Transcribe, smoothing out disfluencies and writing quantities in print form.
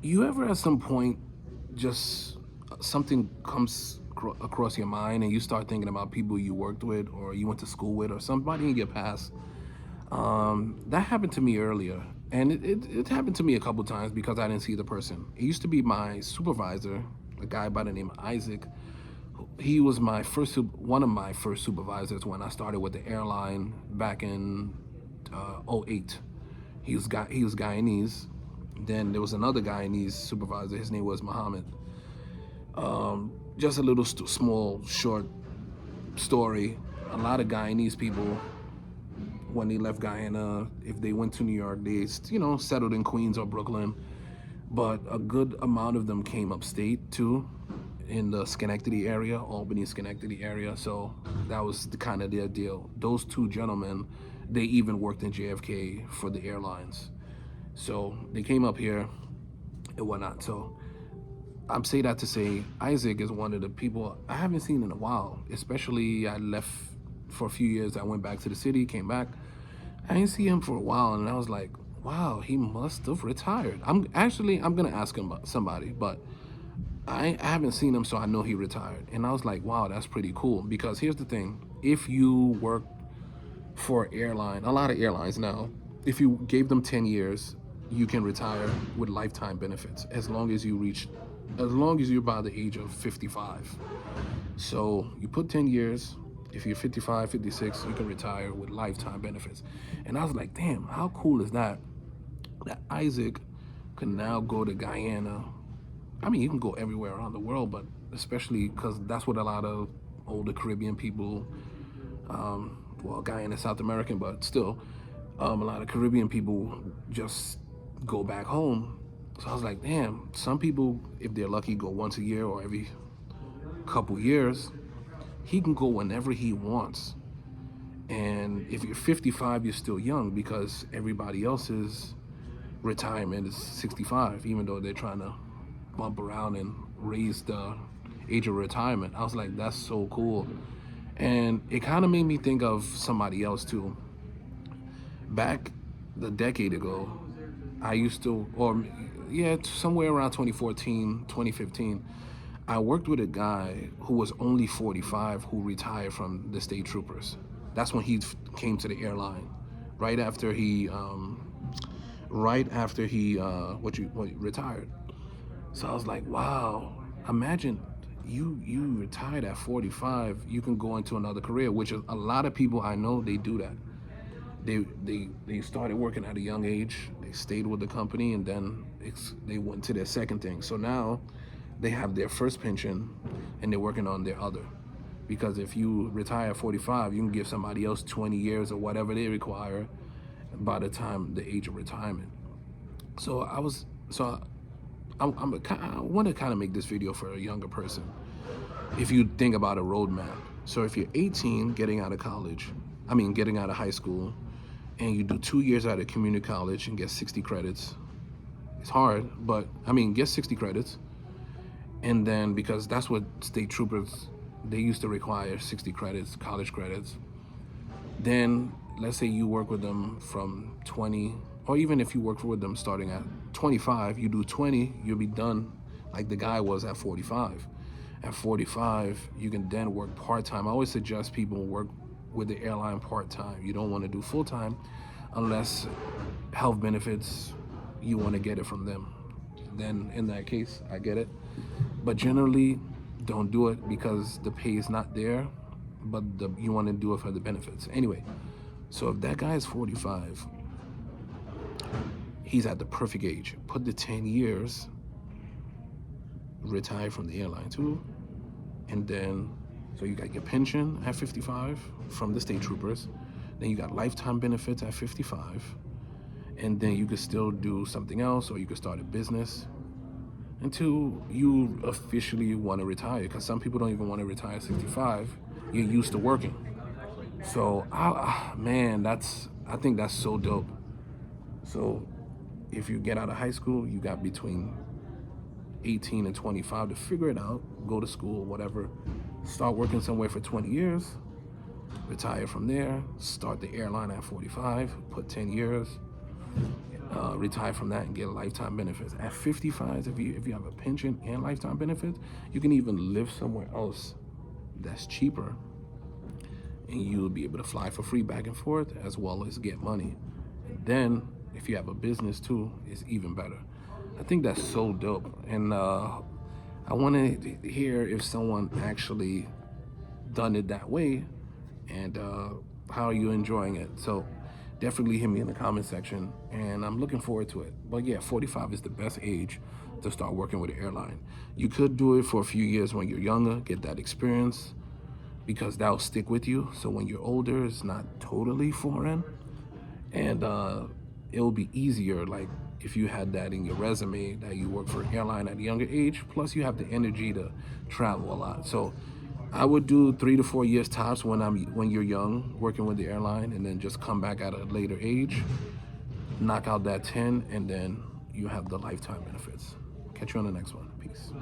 You ever at some point just something comes across your mind and you start thinking about people you worked with or you went to school with or somebody in your past? That happened to me earlier, and it happened to me a couple times because I didn't see the person. It used to be my supervisor, a guy by the name of Isaac. He was one of my first supervisors when I started with the airline back in '08. He was Guyanese. Then there was another Guyanese supervisor. His name was Muhammad. Just a little small short story. A lot of Guyanese people, when they left Guyana, if they went to New York, they settled in Queens or Brooklyn. But a good amount of them came upstate too, in the Schenectady area, Albany, Schenectady area. So that was kind of their deal. Those two gentlemen, they even worked in JFK for the airlines. So they came up here and whatnot. So I'm saying that to say Isaac is one of the people I haven't seen in a while. Especially I left for a few years. I went back to the city, came back. I didn't see him for a while, and I was like, wow, he must have retired. I'm gonna ask him about somebody, but I haven't seen him, so I know he retired. And I was like, wow, that's pretty cool. Because here's the thing: if you work for an airline, a lot of airlines now, if you gave them 10 years, you can retire with lifetime benefits as long as you're by the age of 55. So you put 10 years, if you're 55, 56, you can retire with lifetime benefits. And I was like, damn, how cool is that? That Isaac can now go to Guyana. I mean, you can go everywhere around the world, but especially because that's what a lot of older Caribbean people, well, Guyana is South American, but still, a lot of Caribbean people just go back home. So I was like, damn, some people, if they're lucky, go once a year or every couple years. He can go whenever he wants. And if you're 55, you're still young because everybody else's retirement is 65, even though they're trying to bump around and raise the age of retirement. I was like, that's so cool. And it kind of made me think of somebody else too. Back a decade ago, I used to, or yeah, somewhere around 2014, 2015, I worked with a guy who was only 45 who retired from the state troopers. That's when he came to the airline, right after he, what retired. So I was like, wow, imagine you retired at 45, you can go into another career, which is a lot of people I know they do that. They started working at a young age. They stayed with the company, and then they went to their second thing. So now they have their first pension, and they're working on their other. Because if you retire at 45, you can give somebody else 20 years or whatever they require by the time the age of retirement. So I want to kind of make this video for a younger person. If you think about a roadmap, so if you're 18, getting out of high school, and you do 2 years at a community college and get 60 credits. It's hard, but get 60 credits. And then, because that's what state troopers, they used to require 60 credits, college credits. Then, let's say you work with them from 20, or even if you work with them starting at 25, you do 20, you'll be done like the guy was at 45. At 45, you can then work part-time. I always suggest people work with the airline part-time. You don't want to do full-time unless health benefits, you want to get it from them. Then in that case, I get it. But generally, don't do it because the pay is not there, but you want to do it for the benefits. Anyway, so if that guy is 45, he's at the perfect age. Put the 10 years, retire from the airline too, and then, so you got your pension at 55 from the state troopers, then you got lifetime benefits at 55, and then you could still do something else, or you could start a business until you officially want to retire, because some people don't even want to retire at 65. You're used to working. So, man, I think that's so dope. So, if you get out of high school, you got between 18 and 25 to figure it out, go to school, whatever, start working somewhere for 20 years, retire from there, start the airline at 45, put 10 years, retire from that and get lifetime benefits. At 55, if you have a pension and lifetime benefits, you can even live somewhere else that's cheaper, and you'll be able to fly for free back and forth as well as get money. And then if you have a business too, it's even better. I think that's so dope, and I want to hear if someone actually done it that way, and how are you enjoying it. So definitely hit me in the comment section, and I'm looking forward to it. But yeah, 45 is the best age to start working with an airline. You could do it for a few years when you're younger, get that experience, because that'll stick with you. So when you're older, it's not totally foreign, and it'll be easier. Like if you had that in your resume that you work for an airline at a younger age, plus you have the energy to travel a lot. So I would do 3 to 4 years tops when you're young, working with the airline, and then just come back at a later age, knock out that 10, and then you have the lifetime benefits. Catch you on the next one. Peace.